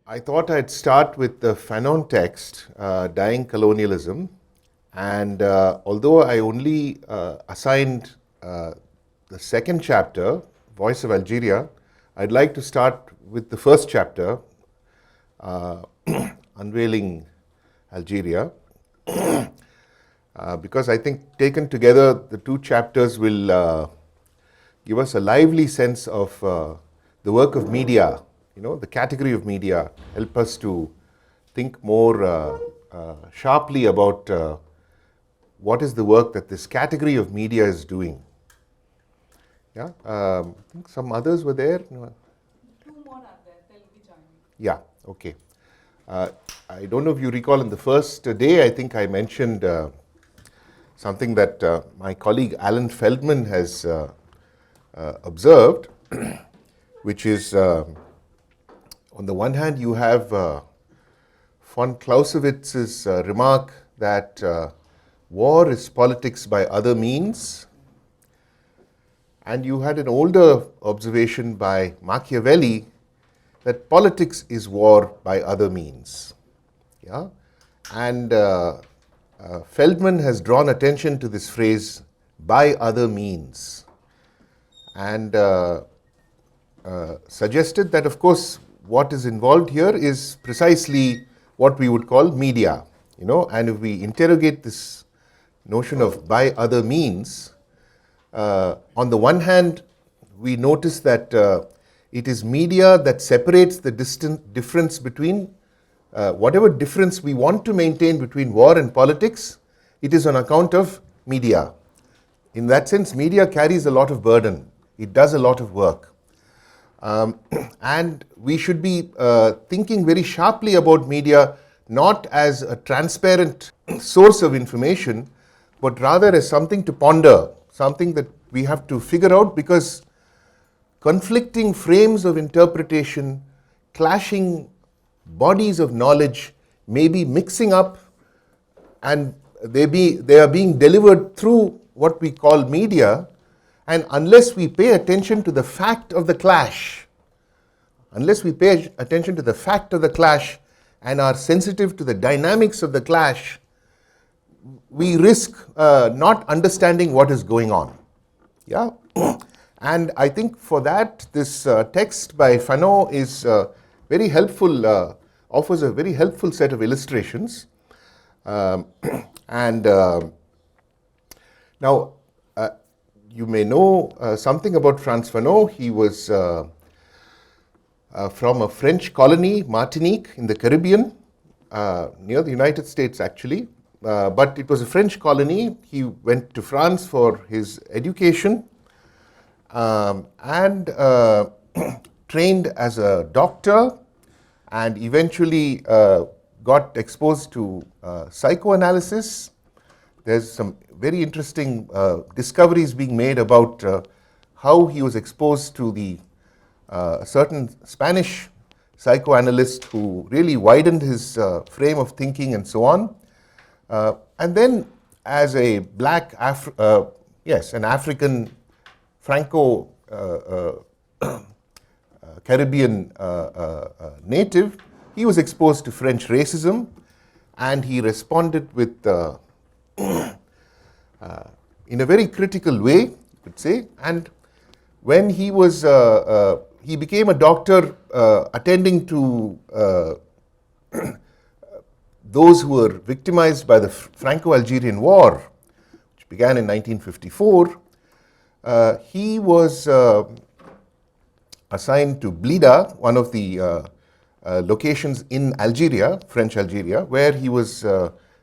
I thought I'd start with the Fanon text, Dying Colonialism. And although I only assigned the second chapter, Voice of Algeria, I'd like to start with the first chapter, Unveiling Algeria, because I think taken together, the two chapters will give us a lively sense of the work of media, the category of media, help us to think more sharply about what is the work that this category of media is doing. Yeah, I think some others were there. Two more are there, they'll be joining. Yeah, okay. I don't know if you recall in the first day, I think I mentioned something that my colleague Alan Feldman has observed, which is on the one hand, you have von Clausewitz's remark that war is politics by other means, and you had an older observation by Machiavelli that politics is war by other means. Yeah? And Feldman has drawn attention to this phrase, by other means, and suggested that, of course, what is involved here is precisely what we would call media. And if we interrogate this notion of by other means, on the one hand, we notice that it is media that separates the difference between whatever difference we want to maintain between war and politics, it is on account of media. In that sense, media carries a lot of burden. It does a lot of work. And we should be thinking very sharply about media, not as a transparent source of information, but rather as something to ponder, something that we have to figure out, because conflicting frames of interpretation, clashing bodies of knowledge may be mixing up, and they are being delivered through what we call media. And unless we pay attention to the fact of the clash, and are sensitive to the dynamics of the clash, we risk not understanding what is going on. Yeah, and I think for that, this text by Fanon is very helpful, offers a very helpful set of illustrations. Now, you may know something about Frantz Fanon. He was from a French colony, Martinique, in the Caribbean, near the United States actually. But it was a French colony. He went to France for his education and trained as a doctor, and eventually got exposed to psychoanalysis. There's some very interesting discoveries being made about how he was exposed to the certain Spanish psychoanalyst who really widened his frame of thinking and so on. And then as a black, an African Franco Caribbean native, he was exposed to French racism, and he responded with in a very critical way, you could say. And when he was, he became a doctor attending to those who were victimized by the Franco-Algerian War, which began in 1954. He was assigned to Blida, one of the locations in Algeria, French Algeria, where he was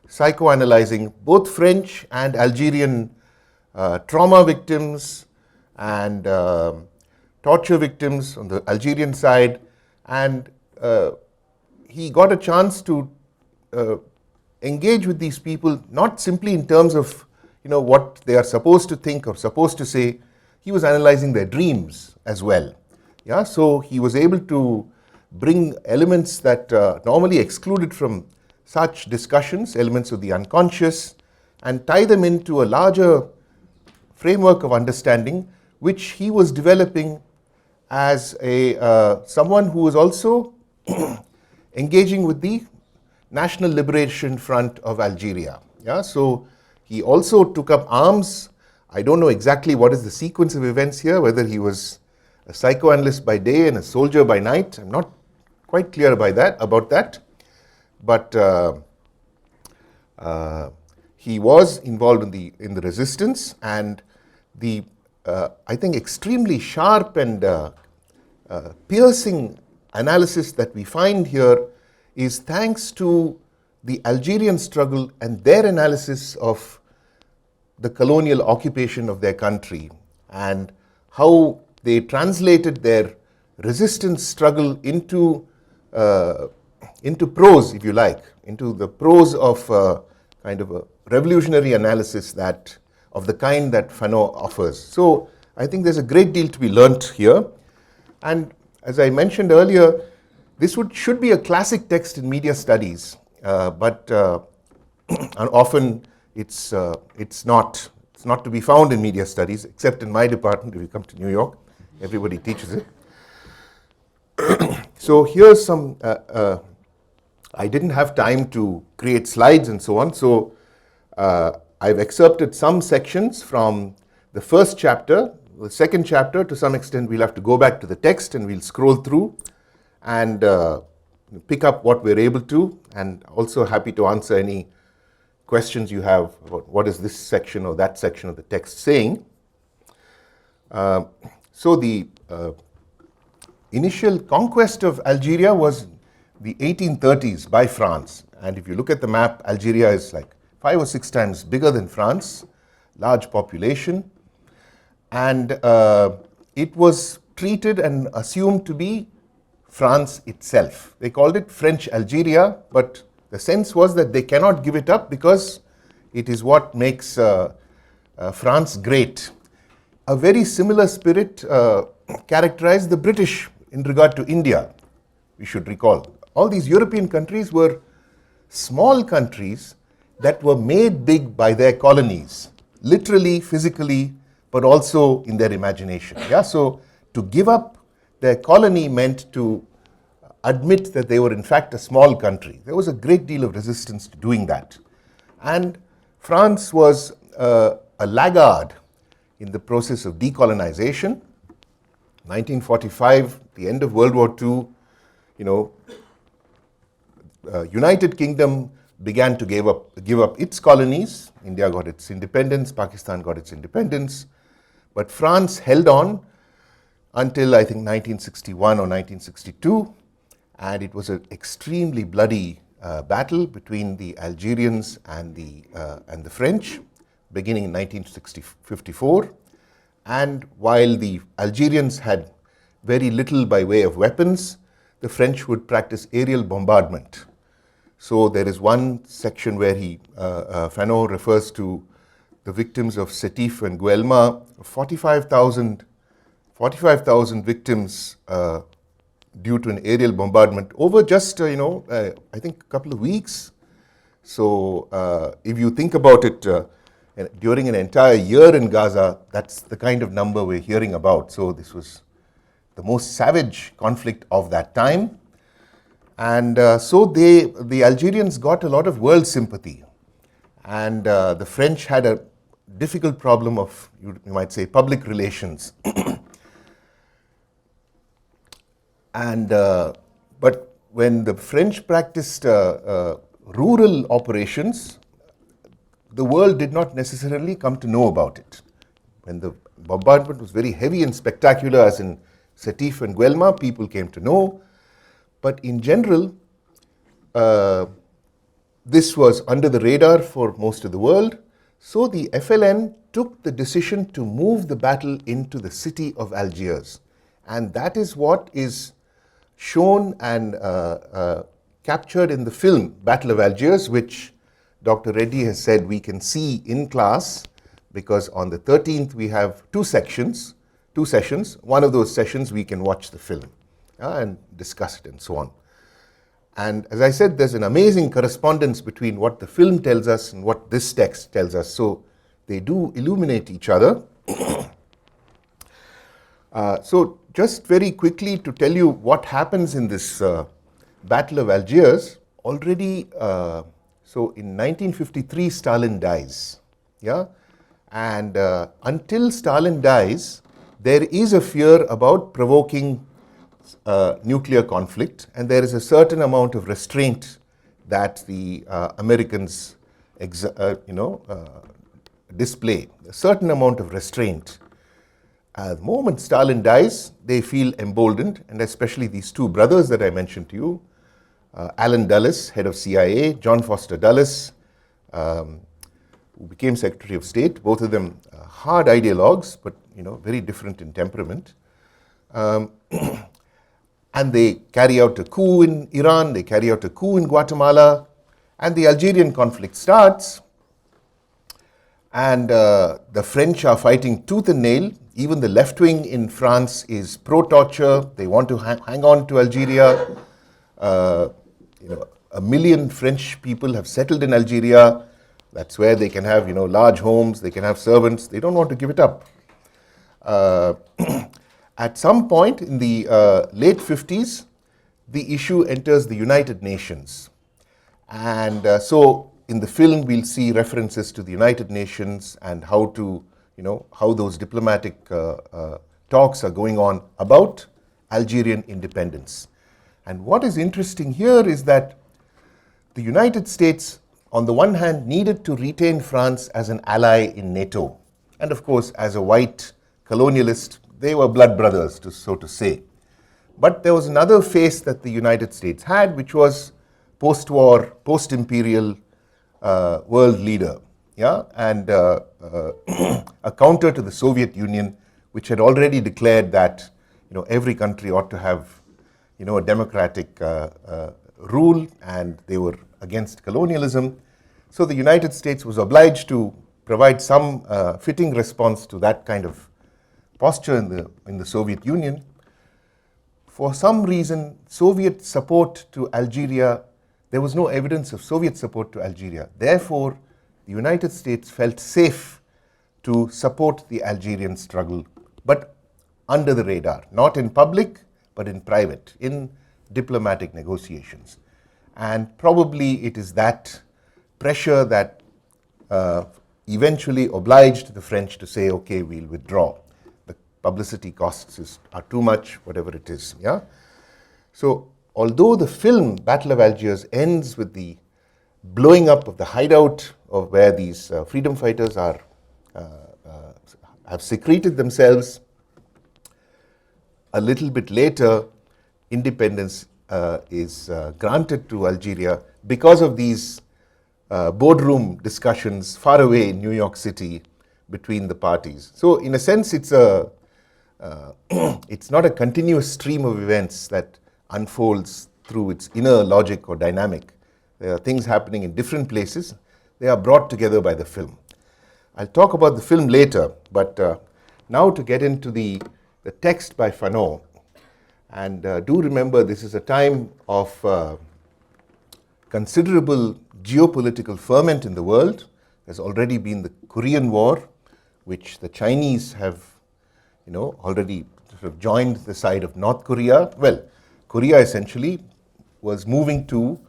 psychoanalyzing both French and Algerian trauma victims and torture victims on the Algerian side. And he got a chance to engage with these people, not simply in terms of what they are supposed to think or supposed to say. He was analyzing their dreams as well. Yeah, so he was able to bring elements that normally excluded from such discussions, elements of the unconscious, and tie them into a larger framework of understanding, which he was developing as a someone who was also engaging with the National Liberation Front of Algeria. Yeah, so he also took up arms. I don't know exactly what is the sequence of events here, whether he was a psychoanalyst by day and a soldier by night. I'm not quite clear about that. But he was involved in the resistance, and the I think extremely sharp and piercing analysis that we find here is thanks to the Algerian struggle and their analysis of the colonial occupation of their country and how they translated their resistance struggle into prose, if you like, into the prose of kind of a revolutionary analysis of the kind that Fanon offers. So I think there's a great deal to be learnt here. And as I mentioned earlier, this should be a classic text in media studies, but often it's not to be found in media studies, except in my department. If you come to New York, everybody teaches it. So here's some, I didn't have time to create slides and so on, so I've excerpted some sections from the first chapter. The second chapter, to some extent, we'll have to go back to the text and we'll scroll through and pick up what we're able to, and also happy to answer any questions you have about what is this section or that section of the text saying. So the initial conquest of Algeria was the 1830s by France. And if you look at the map, Algeria is like 5 or 6 times bigger than France, large population. And it was treated and assumed to be France itself. They called it French Algeria, but the sense was that they cannot give it up because it is what makes France great. A very similar spirit characterized the British in regard to India, we should recall. All these European countries were small countries that were made big by their colonies, literally, physically, but also in their imagination. Yeah? So to give up their colony meant to admit that they were in fact a small country. There was a great deal of resistance to doing that. And France was a laggard in the process of decolonization. 1945, the end of World War II, United Kingdom began to give up its colonies. India got its independence, Pakistan got its independence, but France held on until I think 1961 or 1962, and it was an extremely bloody battle between the Algerians and the French, beginning in 1954. And while the Algerians had very little by way of weapons, the French would practice aerial bombardment. So there is one section where Fanon refers to the victims of Sétif and Guelma, 45,000 victims due to an aerial bombardment over just, I think a couple of weeks. So if you think about it, during an entire year in Gaza, that's the kind of number we're hearing about. So this was the most savage conflict of that time. And so the Algerians got a lot of world sympathy. And the French had a difficult problem of, you might say, public relations. And but when the French practiced rural operations, the world did not necessarily come to know about it. When the bombardment was very heavy and spectacular, as in Sétif and Guelma, people came to know. But in general, this was under the radar for most of the world. So the FLN took the decision to move the battle into the city of Algiers. And that is what is shown and captured in the film Battle of Algiers, which Dr. Reddy has said we can see in class, because on the 13th we have two sessions. One of those sessions we can watch the film and discuss it and so on. And as I said, there's an amazing correspondence between what the film tells us and what this text tells us. So they do illuminate each other. So just very quickly to tell you what happens in this Battle of Algiers, already, so in 1953, Stalin dies. Yeah? And until Stalin dies, there is a fear about provoking nuclear conflict, and there is a certain amount of restraint that the Americans display, a certain amount of restraint. The moment Stalin dies, they feel emboldened, and especially these two brothers that I mentioned to you, Allen Dulles, head of CIA, John Foster Dulles, who became Secretary of State, both of them hard ideologues, but very different in temperament. And they carry out a coup in Iran, they carry out a coup in Guatemala, and the Algerian conflict starts. And the French are fighting tooth and nail. Even the left wing in France is pro-torture. They want to hang on to Algeria. 1 million French people have settled in Algeria. That's where they can have large homes, they can have servants. They don't want to give it up. At some point in the late 50s, the issue enters the United Nations. And so in the film, we'll see references to the United Nations and how those diplomatic talks are going on about Algerian independence. And what is interesting here is that the United States, on the one hand, needed to retain France as an ally in NATO. And of course, as a white colonialist, they were blood brothers, so to say. But there was another face that the United States had, which was post-war, post-imperial world leader. Yeah? And a counter to the Soviet Union, which had already declared that every country ought to have a democratic rule, and they were against colonialism. So the United States was obliged to provide some fitting response to that kind of posture in the Soviet Union. For some reason, Soviet support to Algeria, there was no evidence of Soviet support to Algeria. Therefore, the United States felt safe to support the Algerian struggle, but under the radar, not in public, but in private, in diplomatic negotiations. And probably it is that pressure that eventually obliged the French to say, okay, we'll withdraw. The publicity costs are too much, whatever it is. Yeah. So although the film Battle of Algiers ends with the blowing up of the hideout of where these freedom fighters have secreted themselves, a little bit later, independence is granted to Algeria because of these boardroom discussions far away in New York City between the parties. So in a sense, it's not a continuous stream of events that unfolds through its inner logic or dynamic. There are things happening in different places. They are brought together by the film. I'll talk about the film later, but now to get into the text by Fanon. And do remember, this is a time of considerable geopolitical ferment in the world. There's already been the Korean War, which the Chinese have, already sort of joined the side of North Korea. Well, Korea essentially was moving to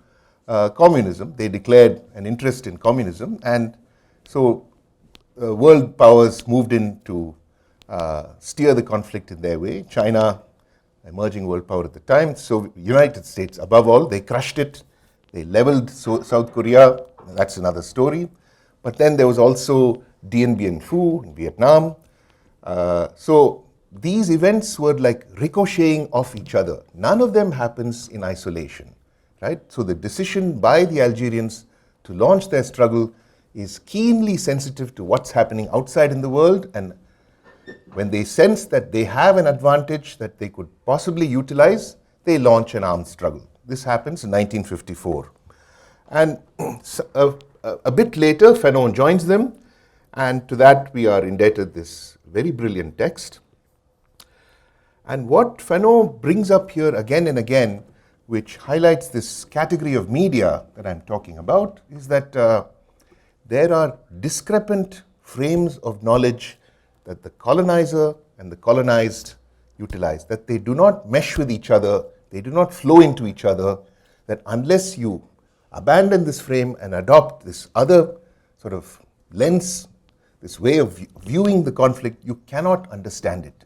communism. They declared an interest in communism, and so world powers moved in to steer the conflict in their way. China, emerging world power at the time, so United States above all, they crushed it. They leveled South Korea. That's another story. But then there was also Dien Bien Phu in Vietnam. So these events were like ricocheting off each other. None of them happens in isolation, right? So the decision by the Algerians to launch their struggle is keenly sensitive to what's happening outside in the world, and when they sense that they have an advantage that they could possibly utilize, they launch an armed struggle. This happens in 1954. And a bit later, Fanon joins them, and to that we are indebted this very brilliant text. And what Fanon brings up here again and again, which highlights this category of media that I'm talking about, is that there are discrepant frames of knowledge that the colonizer and the colonized utilize, that they do not mesh with each other, they do not flow into each other, that unless you abandon this frame and adopt this other sort of lens, this way of viewing the conflict, you cannot understand it.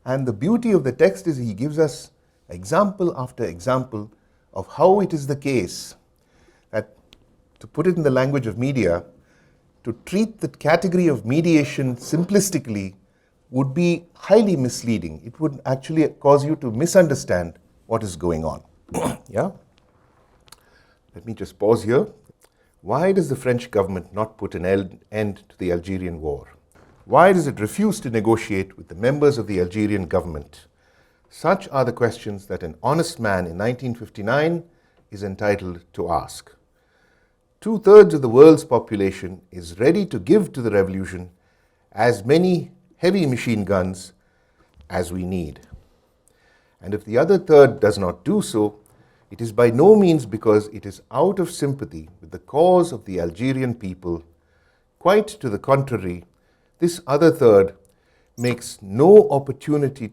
And the beauty of the text is he gives us example after example of how it is the case that, to put it in the language of media, to treat the category of mediation simplistically would be highly misleading. It would actually cause you to misunderstand what is going on. Yeah? Let me just pause here. Why does the French government not put an end to the Algerian war? Why does it refuse to negotiate with the members of the Algerian government? Such are the questions that an honest man in 1959 is entitled to ask. 2/3 of the world's population is ready to give to the revolution as many heavy machine guns as we need. And if the other third does not do so, it is by no means because it is out of sympathy with the cause of the Algerian people. Quite to the contrary, this other third misses no opportunity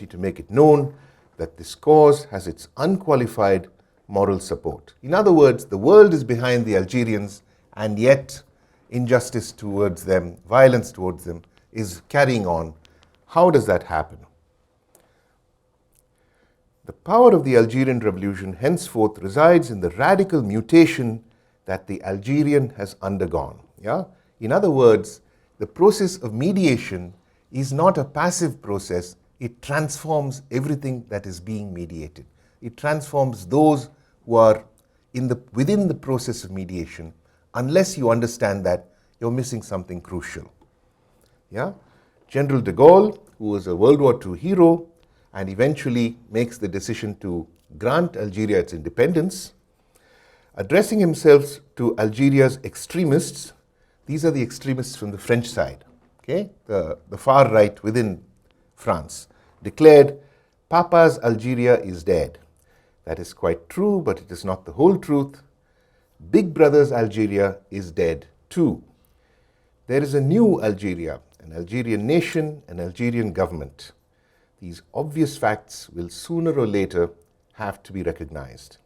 to make it known that this cause has its unqualified moral support. In other words, the world is behind the Algerians, and yet injustice towards them, violence towards them, is carrying on. How does that happen? The power of the Algerian revolution henceforth resides in the radical mutation that the Algerian has undergone. Yeah? In other words, the process of mediation is not a passive process. It transforms everything that is being mediated. It transforms those who are within the process of mediation. Unless you understand that, you're missing something crucial. Yeah? General de Gaulle, who was a World War II hero and eventually makes the decision to grant Algeria its independence, addressing himself to Algeria's extremists. These are the extremists from the French side, okay? The far right within France, declared, "Papa's Algeria is dead." That is quite true, but it is not the whole truth. Big Brother's Algeria is dead too. There is a new Algeria, an Algerian nation, an Algerian government. These obvious facts will sooner or later have to be recognized.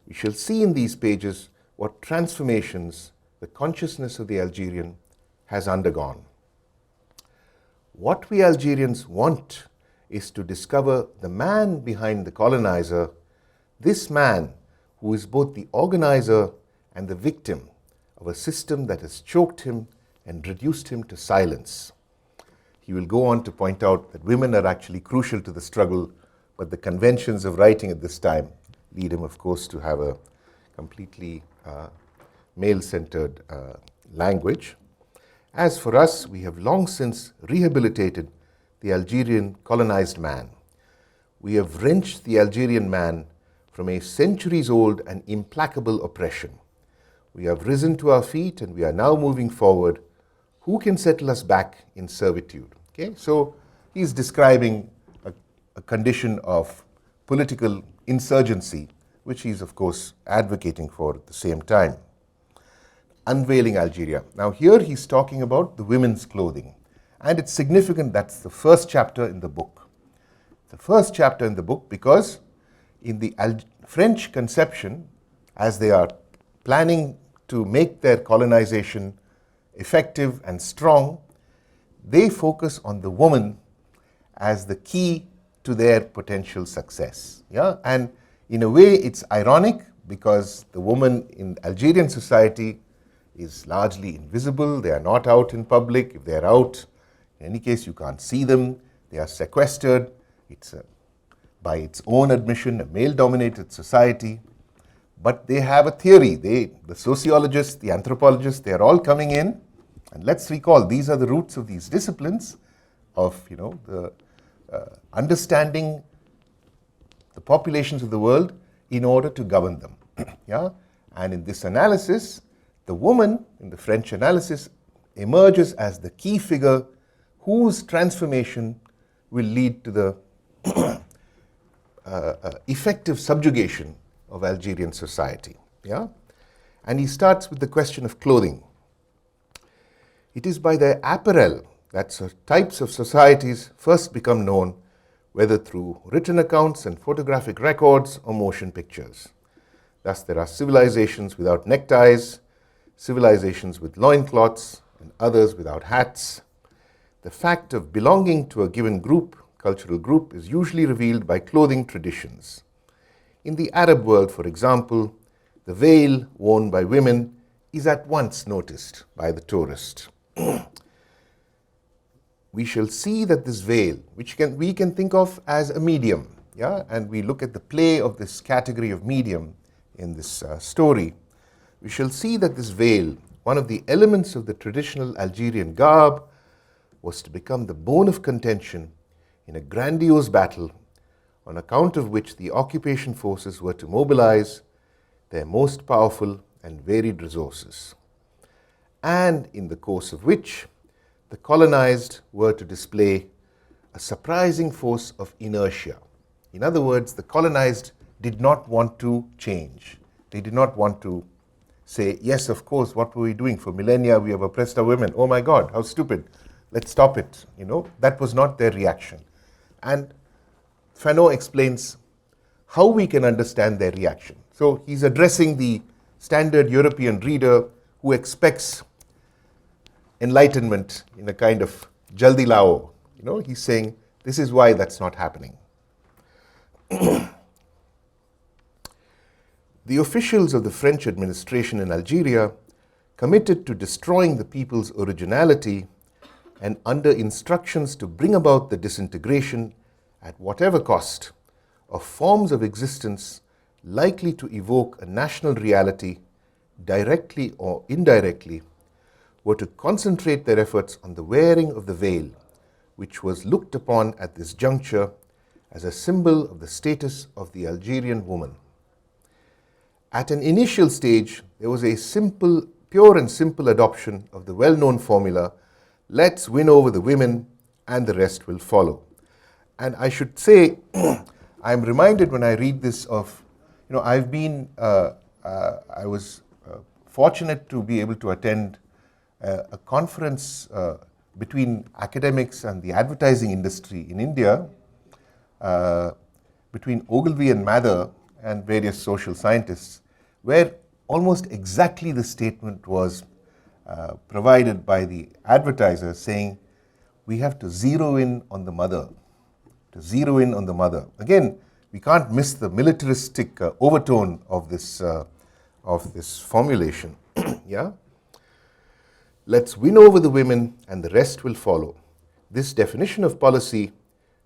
We shall see in these pages what transformations the consciousness of the Algerian has undergone. What we Algerians want is to discover the man behind the colonizer, this man who is both the organizer and the victim of a system that has choked him and reduced him to silence. He will go on to point out that women are actually crucial to the struggle, but the conventions of writing at this time lead him, of course, to have a completely male-centered language. As for us, we have long since rehabilitated the Algerian colonized man. We have wrenched the Algerian man from a centuries-old and implacable oppression. We have risen to our feet and we are now moving forward. Who can settle us back in servitude? Okay, so he's describing a condition of political insurgency, which he's, of course, advocating for at the same time. Unveiling Algeria. Now here he's talking about the women's clothing. And it's significant that's the first chapter in the book. The first chapter in the book because in the French conception, as they are planning to make their colonization effective and strong, they focus on the woman as the key to their potential success. Yeah? And in a way, it's ironic because the woman in Algerian society is largely invisible. They are not out in public. If they are out, in any case, you can't see them. They are sequestered. It's by its own admission, a male-dominated society. But they have a theory. The sociologists, the anthropologists, they are all coming in. And let's recall, these are the roots of these disciplines of, the understanding the populations of the world in order to govern them. Yeah? And in this analysis, the woman, in the French analysis, emerges as the key figure whose transformation will lead to the effective subjugation of Algerian society. Yeah? And he starts with the question of clothing. It is by their apparel that types of societies first become known, whether through written accounts and photographic records or motion pictures. Thus, there are civilizations without neckties, civilizations with loincloths, and others without hats. The fact of belonging to a given group, cultural group, is usually revealed by clothing traditions. In the Arab world, for example, the veil worn by women is at once noticed by the tourist. We shall see that this veil, which we can think of as a medium, and we look at the play of this category of medium in this story, we shall see that this veil, one of the elements of the traditional Algerian garb, was to become the bone of contention in a grandiose battle on account of which the occupation forces were to mobilize their most powerful and varied resources, and in the course of which the colonized were to display a surprising force of inertia. In other words, the colonized did not want to change. They did not want to say, yes, of course, what were we doing? For millennia, we have oppressed our women. Oh my God, how stupid. Let's stop it. That was not their reaction. And Fanon explains how we can understand their reaction. So he's addressing the standard European reader who expects enlightenment in a kind of jaldi lao. He's saying, this is why that's not happening. The officials of the French administration in Algeria, committed to destroying the people's originality and under instructions to bring about the disintegration at whatever cost of forms of existence likely to evoke a national reality, directly or indirectly, were to concentrate their efforts on the wearing of the veil, which was looked upon at this juncture as a symbol of the status of the Algerian woman. At an initial stage, there was a pure and simple adoption of the well-known formula, let's win over the women and the rest will follow. And I should say, I'm reminded when I read this of, I was fortunate to be able to attend a conference between academics and the advertising industry in India, between Ogilvy and Mather and various social scientists, where almost exactly the statement was provided by the advertiser saying, we have to zero in on the mother, Again, we can't miss the militaristic overtone of this formulation. Yeah? Let's win over the women and the rest will follow. This definition of policy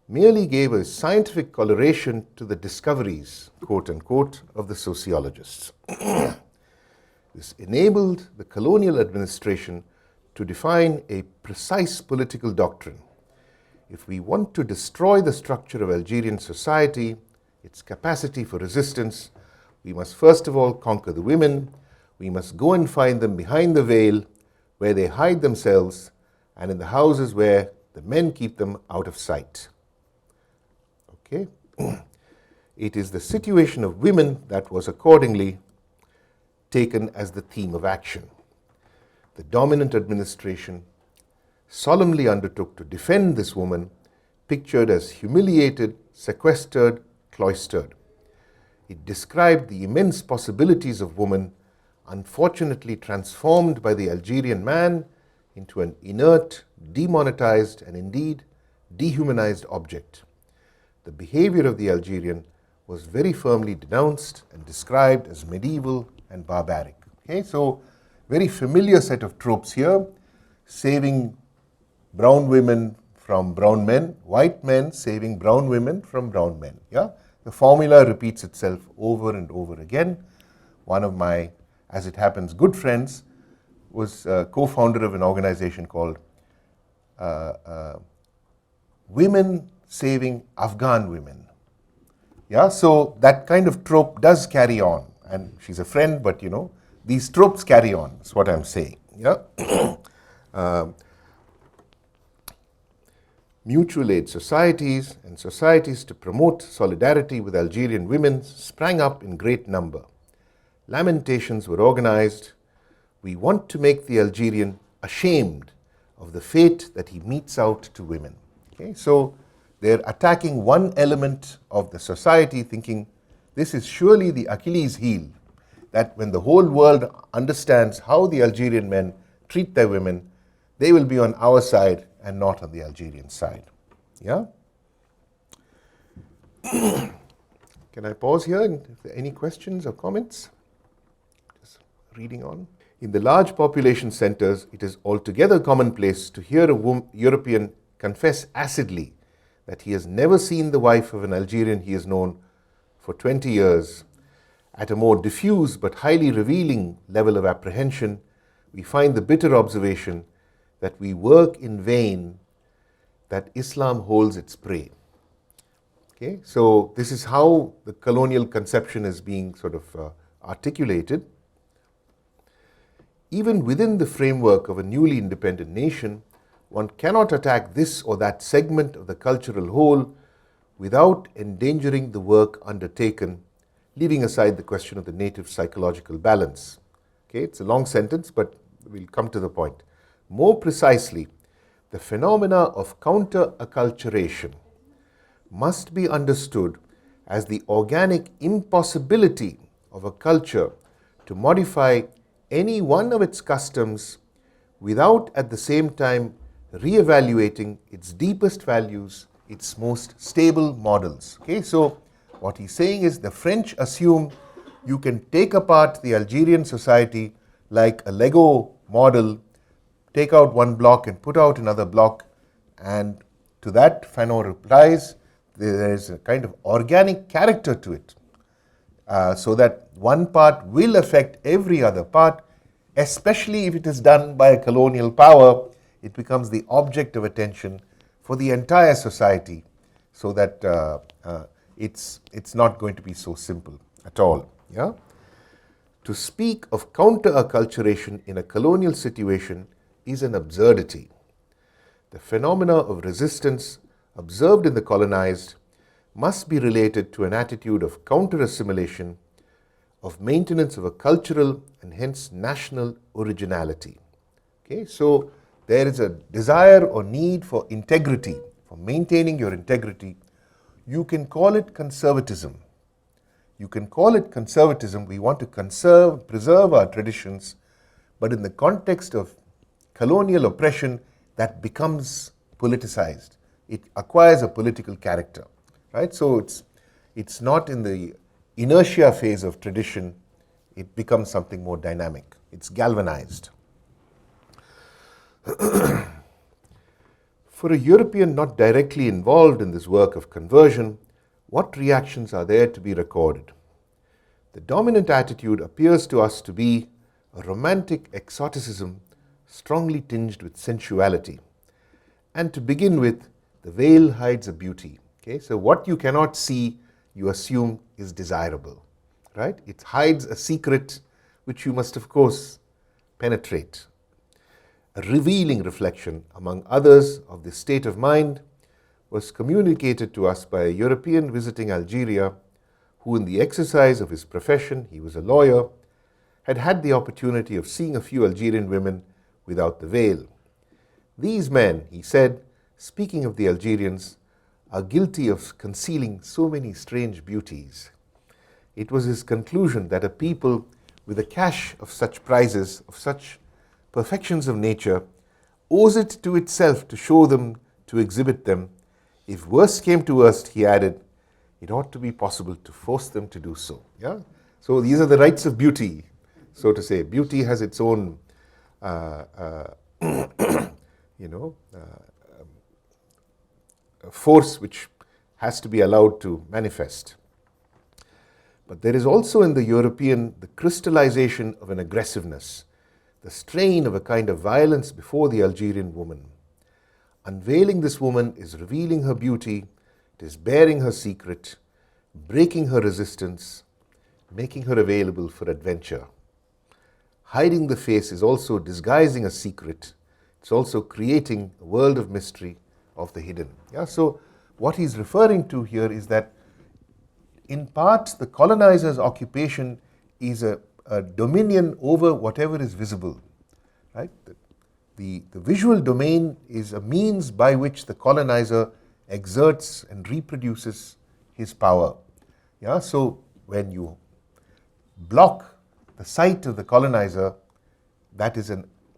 merely gave a scientific coloration to the discoveries, quote unquote, of the sociologists. This enabled the colonial administration to define a precise political doctrine. If we want to destroy the structure of Algerian society, its capacity for resistance, we must first of all conquer the women. We must go and find them behind the veil, where they hide themselves, and in the houses where the men keep them out of sight. Okay? It is the situation of women that was accordingly taken as the theme of action. The dominant administration solemnly undertook to defend this woman, pictured as humiliated, sequestered, cloistered. It described the immense possibilities of woman, unfortunately transformed by the Algerian man into an inert, demonetized, and indeed dehumanized object. The behavior of the Algerian was very firmly denounced and described as medieval and barbaric. Okay, so very familiar set of tropes here, saving brown women from brown men, white men saving brown women from brown men. Yeah, the formula repeats itself over and over again. One of my, as it happens, good friends was co-founder of an organization called Women Saving Afghan Women. Yeah, so that kind of trope does carry on, and she's a friend, but these tropes carry on. That's what I'm saying. Yeah. Mutual aid societies and societies to promote solidarity with Algerian women sprang up in great number. Lamentations were organized. We want to make the Algerian ashamed of the fate that he metes out to women. Okay, so They're attacking one element of the society, thinking this is surely the Achilles heel, that when the whole world understands how the Algerian men treat their women, they will be on our side and not on the Algerian side. Yeah? Can I pause here? And if there are any questions or comments? Just reading on. In the large population centers, it is altogether commonplace to hear a European confess acidly that he has never seen the wife of an Algerian he has known for 20 years. At a more diffuse but highly revealing level of apprehension, we find the bitter observation that we work in vain, that Islam holds its prey. Okay, so this is how the colonial conception is being sort of articulated. Even within the framework of a newly independent nation, one cannot attack this or that segment of the cultural whole without endangering the work undertaken, leaving aside the question of the native psychological balance. Okay, it's a long sentence, but we'll come to the point. More precisely, the phenomena of counter-acculturation must be understood as the organic impossibility of a culture to modify any one of its customs without at the same time re-evaluating its deepest values, its most stable models. Okay, so what he's saying is the French assume you can take apart the Algerian society like a Lego model, take out one block and put out another block, and to that Fanon replies, there is a kind of organic character to it, so that one part will affect every other part, especially if it is done by a colonial power. It becomes the object of attention for the entire society, so that it's not going to be so simple at all. Yeah? To speak of counter-acculturation in a colonial situation is an absurdity. The phenomena of resistance observed in the colonized must be related to an attitude of counter-assimilation, of maintenance of a cultural and hence national originality. Okay, so there is a desire or need for integrity, for maintaining your integrity. You can call it conservatism. You can call it conservatism. We want to preserve our traditions, but in the context of colonial oppression, that becomes politicized. It acquires a political character, right? So it's not in the inertia phase of tradition. It becomes something more dynamic. It's galvanized. For a European not directly involved in this work of conversion, what reactions are there to be recorded? The dominant attitude appears to us to be a romantic exoticism strongly tinged with sensuality. And to begin with, the veil hides a beauty. Okay, so what you cannot see, you assume is desirable, right? It hides a secret which you must, of course, penetrate. A revealing reflection, among others, of this state of mind was communicated to us by a European visiting Algeria, who in the exercise of his profession, he was a lawyer, had had the opportunity of seeing a few Algerian women without the veil. These men, he said, speaking of the Algerians, are guilty of concealing so many strange beauties. It was his conclusion that a people with a cache of such prizes, of such perfections of nature, owes it to itself to show them, to exhibit them. If worst came to worst, he added, it ought to be possible to force them to do so. Yeah? So these are the rights of beauty, so to say. Beauty has its own force which has to be allowed to manifest. But there is also in the European the crystallization of an aggressiveness, the strain of a kind of violence before the Algerian woman. Unveiling this woman is revealing her beauty, it is bearing her secret, breaking her resistance, making her available for adventure. Hiding the face is also disguising a secret. It's also creating a world of mystery of the hidden. Yeah? So what he's referring to here is that in part the colonizer's occupation is a dominion over whatever is visible. Right? The visual domain is a means by which the colonizer exerts and reproduces his power. Yeah, so when you block the sight of the colonizer, that is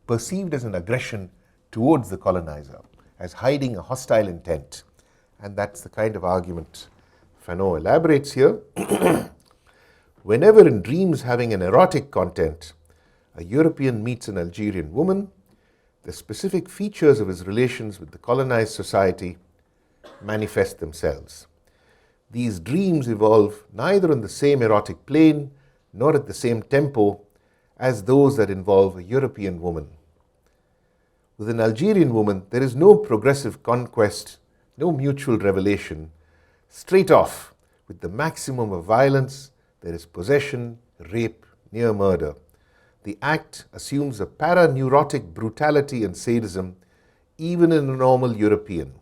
perceived as an aggression towards the colonizer, as hiding a hostile intent. And that's the kind of argument Fanon elaborates here. Whenever in dreams having an erotic content, a European meets an Algerian woman, the specific features of his relations with the colonized society manifest themselves. These dreams evolve neither on the same erotic plane nor at the same tempo as those that involve a European woman. With an Algerian woman, there is no progressive conquest, no mutual revelation. Straight off, with the maximum of violence, there is possession, rape, near murder. The act assumes a paraneurotic brutality and sadism, even in a normal European.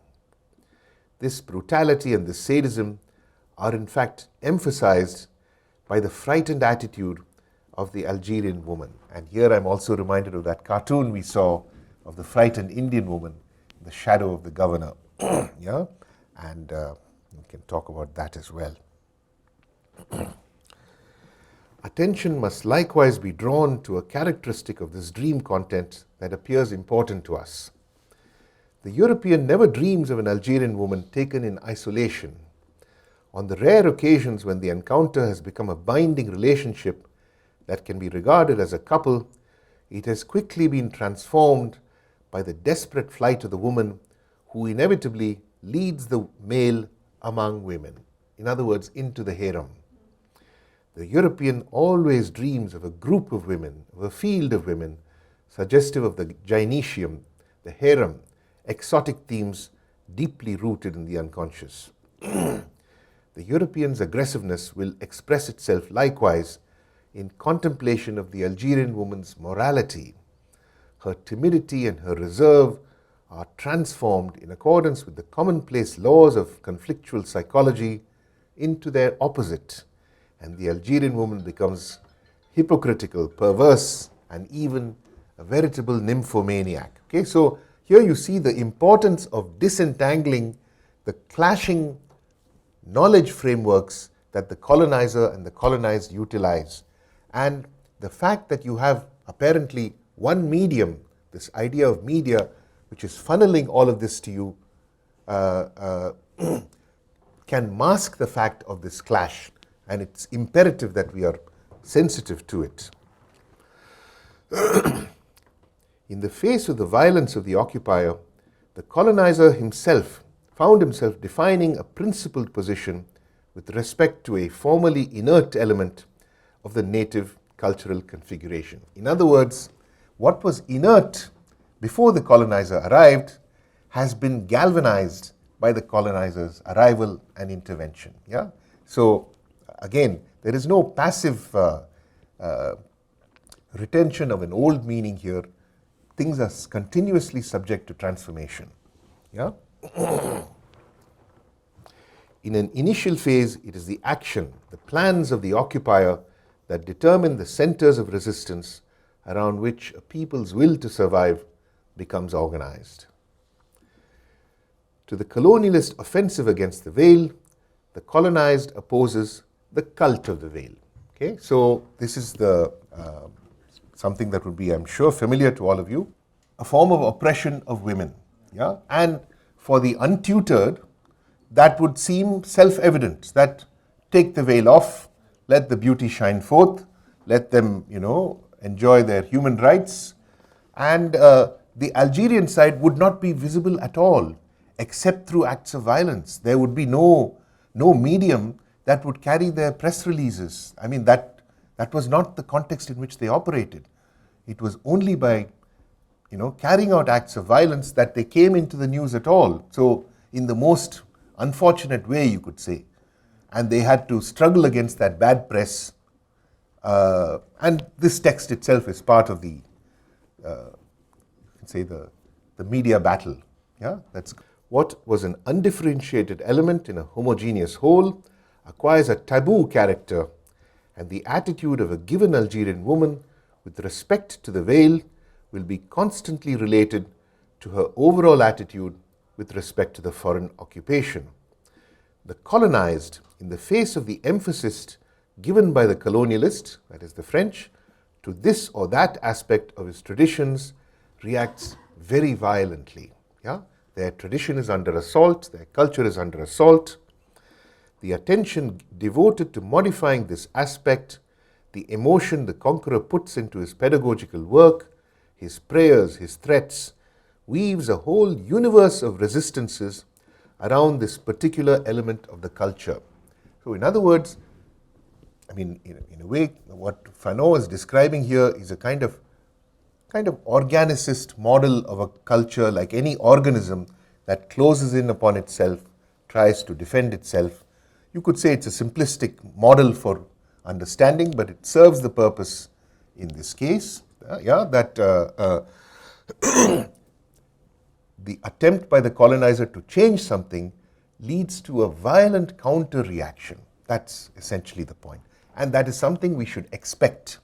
This brutality and this sadism are in fact emphasized by the frightened attitude of the Algerian woman. And here I'm also reminded of that cartoon we saw of the frightened Indian woman in the shadow of the governor. Yeah, and we can talk about that as well. Attention must likewise be drawn to a characteristic of this dream content that appears important to us. The European never dreams of an Algerian woman taken in isolation. On the rare occasions when the encounter has become a binding relationship that can be regarded as a couple, it has quickly been transformed by the desperate flight of the woman who inevitably leads the male among women. In other words, into the harem. The European always dreams of a group of women, of a field of women, suggestive of the gynecium, the harem, exotic themes deeply rooted in the unconscious. The European's aggressiveness will express itself likewise in contemplation of the Algerian woman's morality. Her timidity and her reserve are transformed in accordance with the commonplace laws of conflictual psychology into their opposite, and the Algerian woman becomes hypocritical, perverse, and even a veritable nymphomaniac. Okay, so here you see the importance of disentangling the clashing knowledge frameworks that the colonizer and the colonized utilize, and the fact that you have apparently one medium, this idea of media, which is funneling all of this to you, can mask the fact of this clash, and it's imperative that we are sensitive to it. In the face of the violence of the occupier, the colonizer himself found himself defining a principled position with respect to a formerly inert element of the native cultural configuration. In other words, what was inert before the colonizer arrived has been galvanized by the colonizer's arrival and intervention. Yeah? So again, there is no passive retention of an old meaning here. Things are continuously subject to transformation. Yeah? In an initial phase, it is the action, the plans of the occupier that determine the centers of resistance around which a people's will to survive becomes organized. To the colonialist offensive against the veil, the colonized opposes the cult of the veil. Okay, so this is the something that would be, I'm sure, familiar to all of you, a form of oppression of women. Yeah, and for the untutored, that would seem self-evident, that take the veil off, let the beauty shine forth, let them, enjoy their human rights, and the Algerian side would not be visible at all, except through acts of violence. There would be no medium that would carry their press releases. I mean, that was not the context in which they operated. It was only by, carrying out acts of violence that they came into the news at all. So, in the most unfortunate way, you could say. And they had to struggle against that bad press. And this text itself is part of the, the media battle. Yeah, that's what was an undifferentiated element in a homogeneous whole acquires a taboo character, and the attitude of a given Algerian woman with respect to the veil will be constantly related to her overall attitude with respect to the foreign occupation. The colonized, in the face of the emphasis given by the colonialist, that is the French, to this or that aspect of his traditions, reacts very violently. Yeah? Their tradition is under assault, their culture is under assault. The attention devoted to modifying this aspect, the emotion the conqueror puts into his pedagogical work, his prayers, his threats, weaves a whole universe of resistances around this particular element of the culture. So in other words, I mean, in a way, what Fanon is describing here is a kind of organicist model of a culture, like any organism that closes in upon itself, tries to defend itself. You could say it's a simplistic model for understanding, but it serves the purpose in this case, that the attempt by the colonizer to change something leads to a violent counter-reaction. That's essentially the point. And that is something we should expect.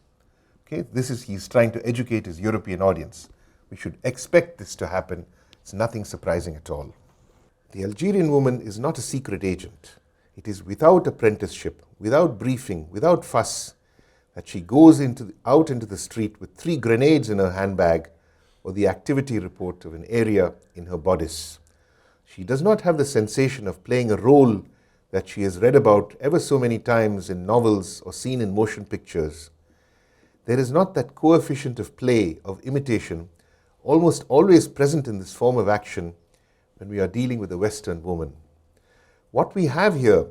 Okay? He's trying to educate his European audience. We should expect this to happen. It's nothing surprising at all. The Algerian woman is not a secret agent. It is without apprenticeship, without briefing, without fuss, that she goes out into the street with 3 grenades in her handbag or the activity report of an area in her bodice. She does not have the sensation of playing a role that she has read about ever so many times in novels or seen in motion pictures. There is not that coefficient of play, of imitation, almost always present in this form of action when we are dealing with a Western woman. What we have here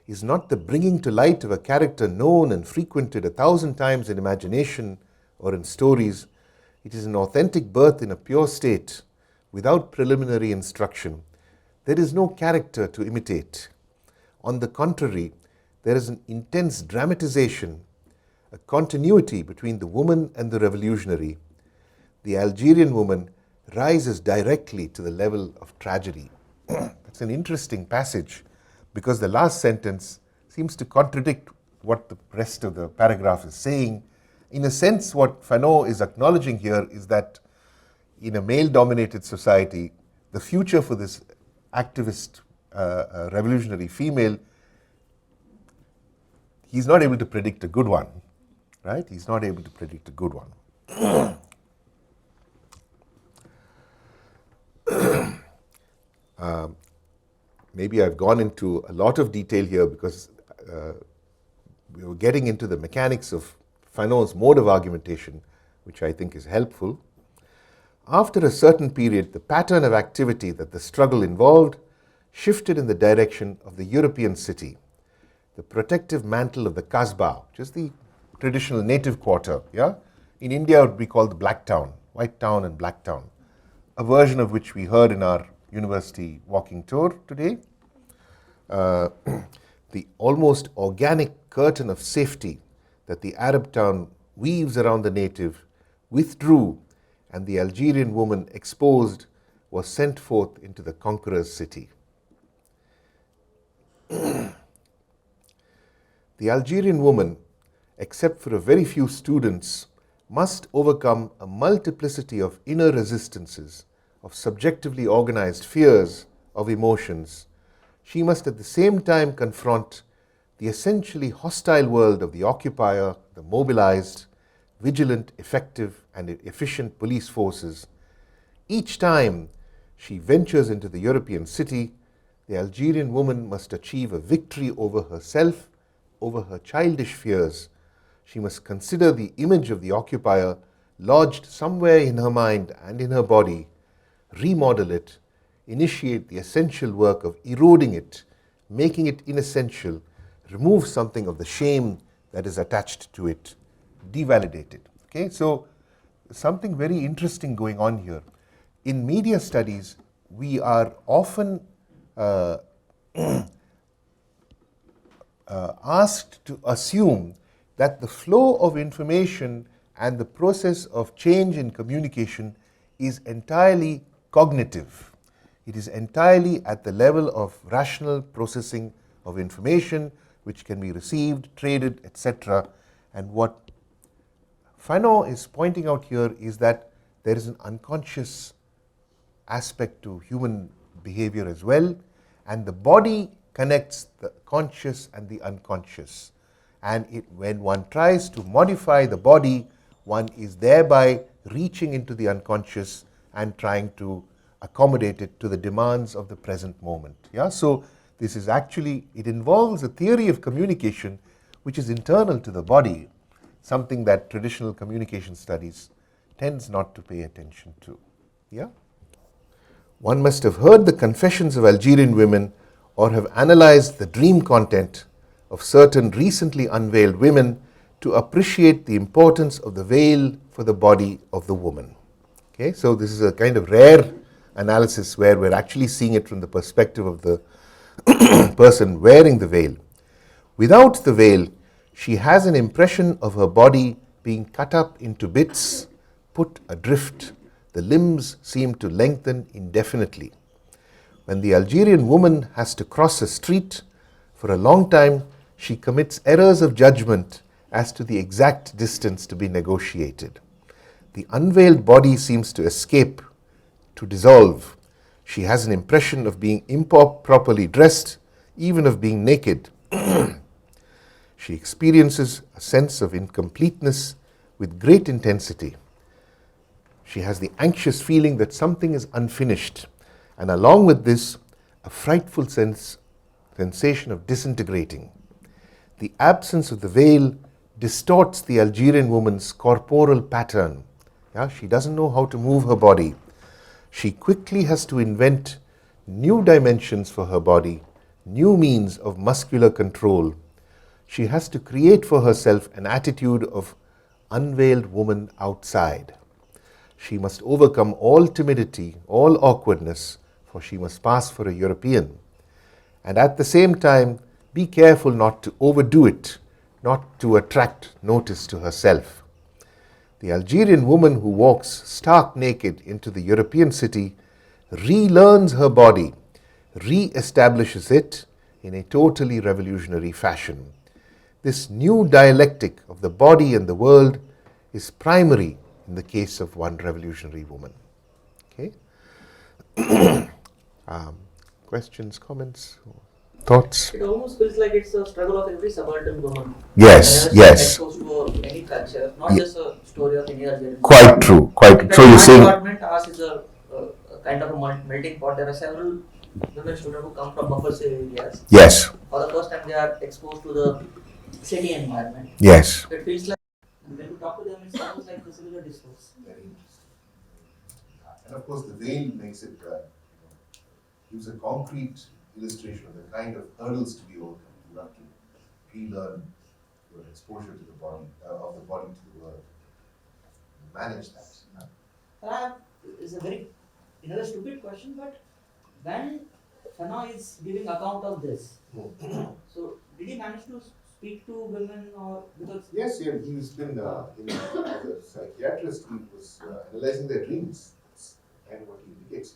is not the bringing to light of a character known and frequented 1,000 times in imagination or in stories. It is an authentic birth in a pure state, without preliminary instruction. There is no character to imitate. On the contrary, there is an intense dramatization, a continuity between the woman and the revolutionary. The Algerian woman rises directly to the level of tragedy. That's an interesting passage, because the last sentence seems to contradict what the rest of the paragraph is saying. In a sense, what Fanon is acknowledging here is that in a male-dominated society, the future for this activist revolutionary female, he's not able to predict a good one, right? He's not able to predict a good one. Maybe I've gone into a lot of detail here because we were getting into the mechanics of Fanon's mode of argumentation, which I think is helpful. After a certain period, the pattern of activity that the struggle involved shifted in the direction of the European city. The protective mantle of the Kasbah, which is the traditional native quarter, in India it would be called the Black Town, White Town and Black Town, a version of which we heard in our university walking tour today. The almost organic curtain of safety that the Arab town weaves around the native withdrew, and the Algerian woman exposed was sent forth into the conqueror's city. The Algerian woman, except for a very few students, must overcome a multiplicity of inner resistances, of subjectively organized fears, of emotions. She must at the same time confront the essentially hostile world of the occupier, the mobilized, vigilant, effective, and efficient police forces. Each time she ventures into the European city, the Algerian woman must achieve a victory over herself, over her childish fears. She must consider the image of the occupier lodged somewhere in her mind and in her body, remodel it, initiate the essential work of eroding it, making it inessential, remove something of the shame that is attached to it, devalidate it. Okay, so something very interesting going on here. In media studies, we are often asked to assume that the flow of information and the process of change in communication is entirely cognitive. It is entirely at the level of rational processing of information, which can be received, traded, etc. And what Fanon is pointing out here is that there is an unconscious aspect to human behavior as well. And the body connects the conscious and the unconscious. And when one tries to modify the body, one is thereby reaching into the unconscious and trying to accommodate it to the demands of the present moment. Yeah? So this is actually, it involves a theory of communication which is internal to the body, something that traditional communication studies tends not to pay attention to. Yeah? One must have heard the confessions of Algerian women or have analyzed the dream content of certain recently unveiled women to appreciate the importance of the veil for the body of the woman. Okay, so this is a kind of rare analysis where we're actually seeing it from the perspective of the person wearing the veil. Without the veil, she has an impression of her body being cut up into bits, put adrift. The limbs seem to lengthen indefinitely. When the Algerian woman has to cross a street, for a long time she commits errors of judgment as to the exact distance to be negotiated. The unveiled body seems to escape, to dissolve. She has an impression of being improperly dressed, even of being naked. She experiences a sense of incompleteness with great intensity. She has the anxious feeling that something is unfinished, and along with this, a frightful sensation of disintegrating. The absence of the veil distorts the Algerian woman's corporal pattern. Yeah, she doesn't know how to move her body. She quickly has to invent new dimensions for her body, new means of muscular control. She has to create for herself an attitude of unveiled woman outside. She must overcome all timidity, all awkwardness, for she must pass for a European. And at the same time, be careful not to overdo it, not to attract notice to herself. The Algerian woman who walks stark naked into the European city relearns her body, re-establishes it in a totally revolutionary fashion. This new dialectic of the body and the world is primary in the case of one revolutionary woman. Okay? Questions, comments, thoughts? It almost feels like it's a struggle of every subaltern woman. Yes, Whenever yes. she's exposed to any culture, not just a story of any Algerian. Quite true, quite true. So you're My saying, department, ours is a kind of a melting pot. There are several women students who come from buffer city areas. yes, For the first time, they are exposed to the city environment. yes. It feels like when you talk to them, it's almost like the similar discourse. Very interesting. And of course, the veil makes it, gives a concrete illustration of the kind of hurdles to be overcome. You have to relearn your exposure to the body, of the body to the world. Manage that. It's a very, another stupid question, but when Fana is giving account of this, so did he manage to speak to women or because? Yes, yeah, he's been, as a psychiatrist, he was analyzing their dreams. That's kind of what he indicates.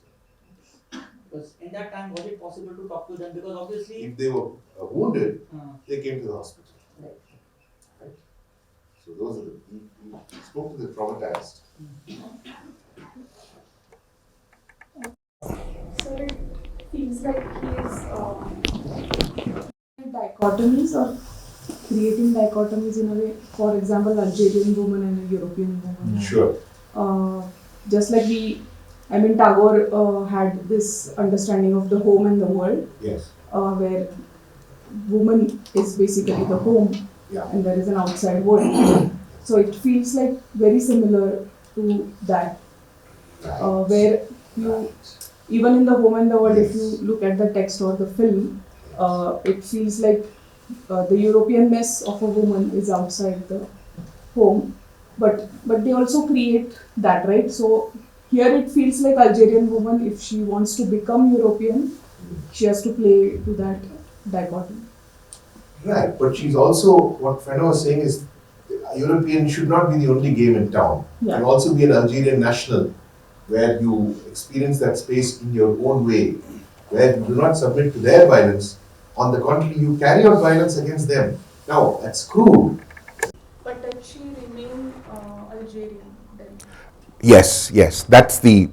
Because in that time, was it possible to talk to them? Because obviously, If they were wounded, they came to the hospital. Right. Right? So those are the, he spoke to the traumatized. So it feels like he's dichotomies or creating dichotomies in a way. For example, Algerian woman and a European woman. Sure. Just like Tagore had this understanding of the home and the world, Yes. where woman is basically the home, Yeah. and there is an outside world. So it feels like very similar to that, Right. where you, even in the home and the world, if you Yes. look at the text or the film, it feels like the European mess of a woman is outside the home, but they also create that, right? So here it feels like Algerian woman, if she wants to become European, she has to play to that dichotomy. Right, but she's also, what Fana was saying is, European should not be the only game in town. You can also be an Algerian national, where you experience that space in your own way, where you do not submit to their violence. On the contrary, you carry out violence against them. Now, that's cruel. But did she remain Algerian then? Yes, yes, that's the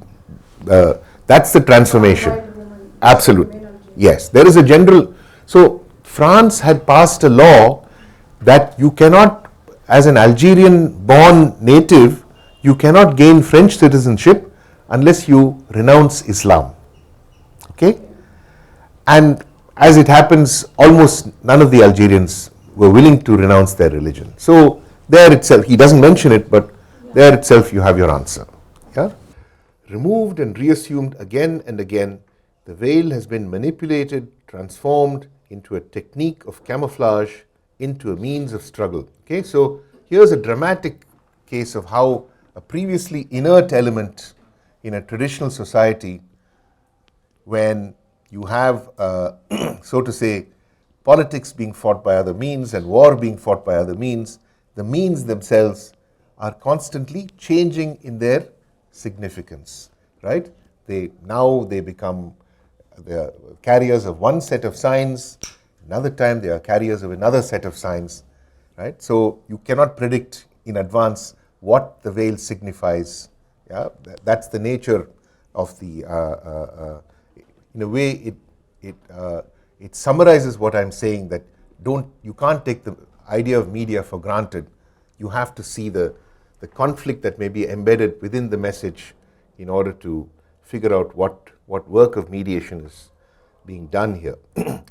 transformation. White woman Absolutely. Yes, there is a general. So France had passed a law that you cannot, as an Algerian born native, you cannot gain French citizenship unless you renounce Islam. Okay? And as it happens, almost none of the Algerians were willing to renounce their religion. So there itself, he doesn't mention it, but there itself you have your answer. Yeah? Removed and reassumed again and again, the veil has been manipulated, transformed into a technique of camouflage, into a means of struggle. Okay, so here's a dramatic case of how a previously inert element in a traditional society, when you have, so to say, politics being fought by other means and war being fought by other means, the means themselves are constantly changing in their significance, right? They become the carriers of one set of signs, another time they are carriers of another set of signs, right? So you cannot predict in advance what the veil signifies. Yeah, that's the nature of the. In a way, it summarizes what I'm saying. That you can't take the idea of media for granted. You have to see the conflict that may be embedded within the message in order to figure out what work of mediation is being done here. The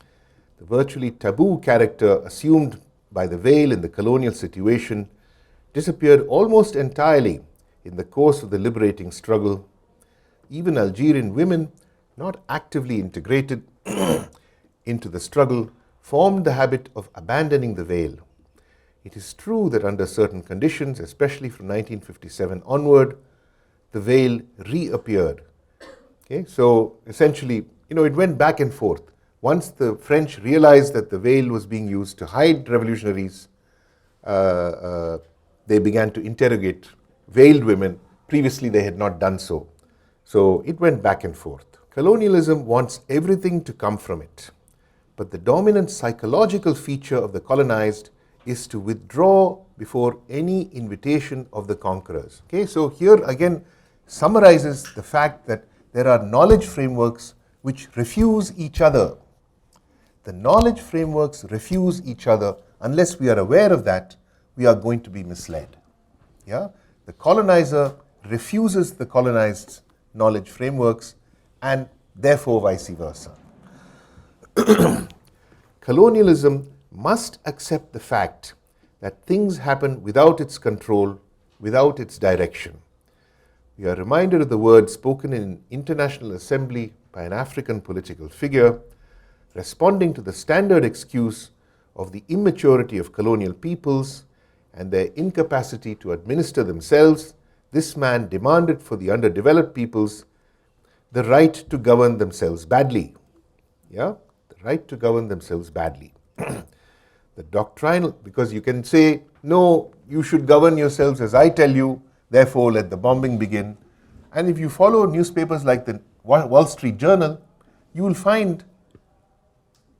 virtually taboo character assumed by the veil in the colonial situation disappeared almost entirely in the course of the liberating struggle. Even Algerian women, not actively integrated into the struggle, formed the habit of abandoning the veil. It is true that under certain conditions, especially from 1957 onward, the veil reappeared. Okay, so essentially, it went back and forth. Once the French realized that the veil was being used to hide revolutionaries, they began to interrogate veiled women. Previously, they had not done so. So it went back and forth. Colonialism wants everything to come from it, but the dominant psychological feature of the colonized is to withdraw before any invitation of the conquerors. Okay, so here again summarizes the fact that there are knowledge frameworks which refuse each other. The knowledge frameworks refuse each other. Unless we are aware of that, we are going to be misled. Yeah? The colonizer refuses the colonized knowledge frameworks, and therefore vice versa. Colonialism must accept the fact that things happen without its control, without its direction. We are reminded of the words spoken in an international assembly by an African political figure, responding to the standard excuse of the immaturity of colonial peoples and their incapacity to administer themselves. This man demanded for the underdeveloped peoples the right to govern themselves badly. Yeah, the right to govern themselves badly. The doctrinal, because you can say, no, you should govern yourselves as I tell you, therefore let the bombing begin. And if you follow newspapers like the Wall Street Journal, you will find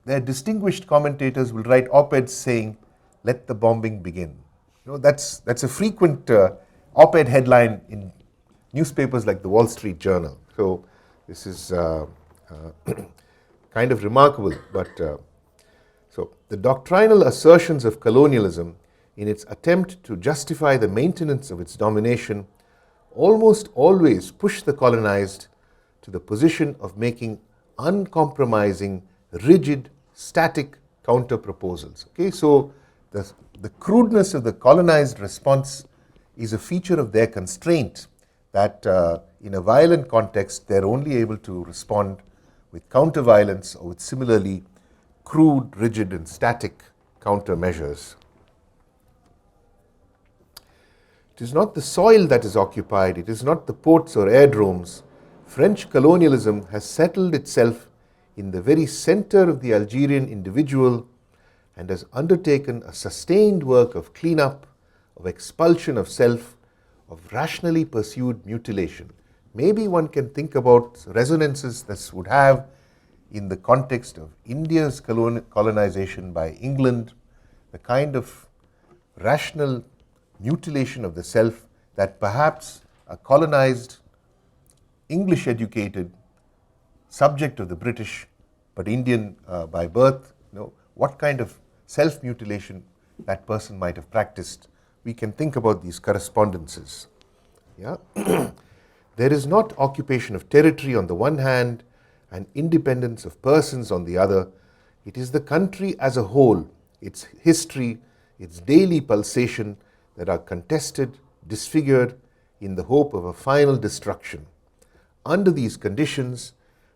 their distinguished commentators will write op-eds saying, let the bombing begin. That's a frequent op-ed headline in newspapers like the Wall Street Journal. So this is kind of remarkable. But so the doctrinal assertions of colonialism in its attempt to justify the maintenance of its domination almost always push the colonized to the position of making uncompromising, rigid, static counter-proposals. Okay, so the crudeness of the colonized response is a feature of their constraint, that in a violent context they're only able to respond with counter-violence or with similarly crude, rigid and static countermeasures. It is not the soil that is occupied, it is not the ports or airdromes. French colonialism has settled itself in the very center of the Algerian individual and has undertaken a sustained work of cleanup, of expulsion of self, of rationally pursued mutilation. Maybe one can think about resonances this would have in the context of India's colonization by England, the kind of rational mutilation of the self that perhaps a colonized, English-educated subject of the British, but Indian by birth, what kind of self-mutilation that person might have practiced. We can think about these correspondences. Yeah? There is not occupation of territory on the one hand and independence of persons on the other. It is the country as a whole, its history, its daily pulsation that are contested, disfigured in the hope of a final destruction. Under these conditions,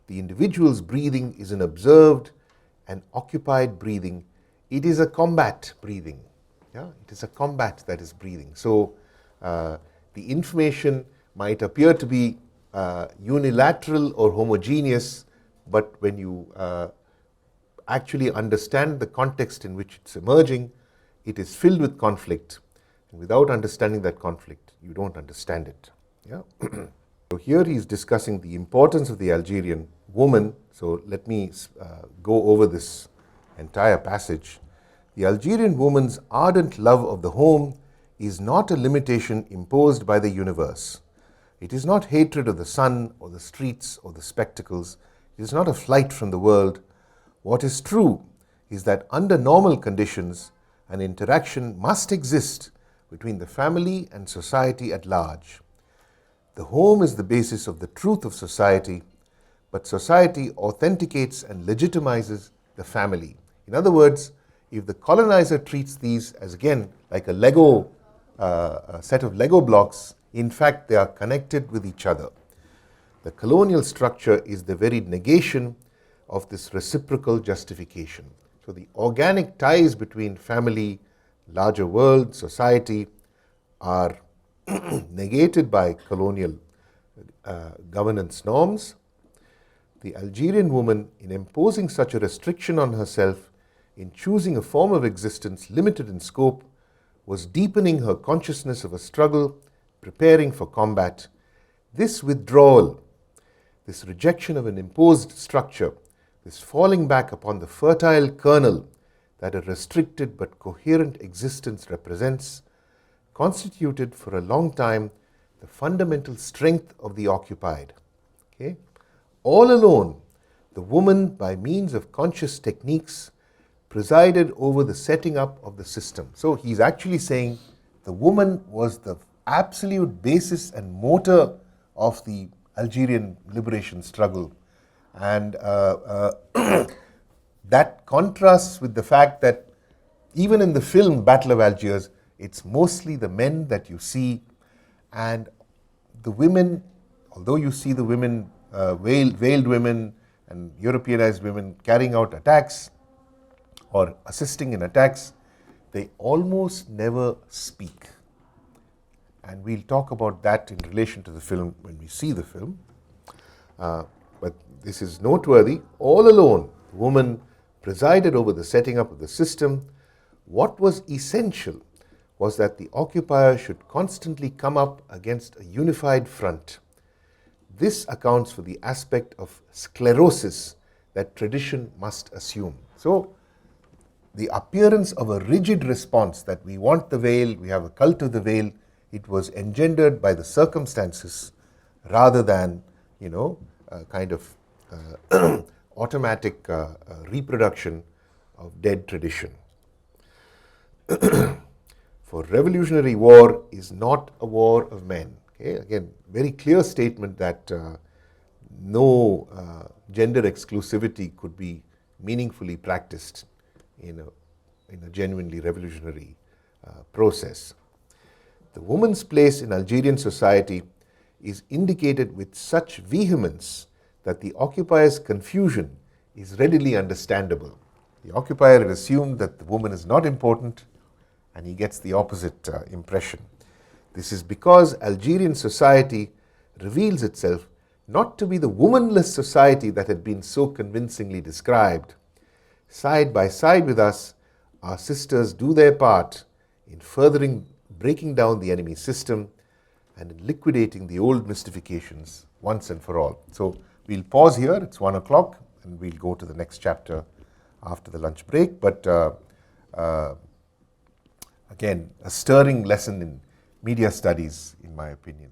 the individual's breathing is an observed and occupied breathing. It is a combat breathing. Yeah? It is a combat that is breathing. So the information might appear to be unilateral or homogeneous, but when you actually understand the context in which it's emerging, it is filled with conflict. And without understanding that conflict, you don't understand it. Yeah? So here he is discussing the importance of the Algerian woman. So let me go over this entire passage. The Algerian woman's ardent love of the home is not a limitation imposed by the universe. It is not hatred of the sun or the streets or the spectacles. It is not a flight from the world. What is true is that under normal conditions, an interaction must exist between the family and society at large. The home is the basis of the truth of society, but society authenticates and legitimizes the family. In other words, if the colonizer treats these as, again, like a set of Lego blocks, in fact, they are connected with each other. The colonial structure is the very negation of this reciprocal justification. So the organic ties between family, larger world, society are negated by colonial governance norms. The Algerian woman, in imposing such a restriction on herself, in choosing a form of existence limited in scope, was deepening her consciousness of a struggle, preparing for combat. This withdrawal, this rejection of an imposed structure, this falling back upon the fertile kernel that a restricted but coherent existence represents, constituted for a long time the fundamental strength of the occupied. Okay? All alone, the woman, by means of conscious techniques, presided over the setting up of the system. So he's actually saying the woman was the absolute basis and motor of the Algerian liberation struggle. And that contrasts with the fact that even in the film Battle of Algiers, it's mostly the men that you see, and the women, although you see the women, veiled women and Europeanized women carrying out attacks or assisting in attacks, they almost never speak. And we'll talk about that in relation to the film when we see the film. But this is noteworthy. All alone, the woman presided over the setting up of the system. What was essential was that the occupier should constantly come up against a unified front. This accounts for the aspect of sclerosis that tradition must assume. So, the appearance of a rigid response that we want the veil, we have a cult of the veil, it was engendered by the circumstances rather than, a kind of automatic reproduction of dead tradition. For revolutionary war is not a war of men. Okay? Again, very clear statement that no gender exclusivity could be meaningfully practiced in a genuinely revolutionary process. The woman's place in Algerian society is indicated with such vehemence that the occupier's confusion is readily understandable. The occupier had assumed that the woman is not important, and he gets the opposite impression. This is because Algerian society reveals itself not to be the womanless society that had been so convincingly described. Side by side with us, our sisters do their part in furthering breaking down the enemy system and in liquidating the old mystifications once and for all. So we'll pause here, it's 1 o'clock, and we'll go to the next chapter after the lunch break. But again, a stirring lesson in media studies, in my opinion.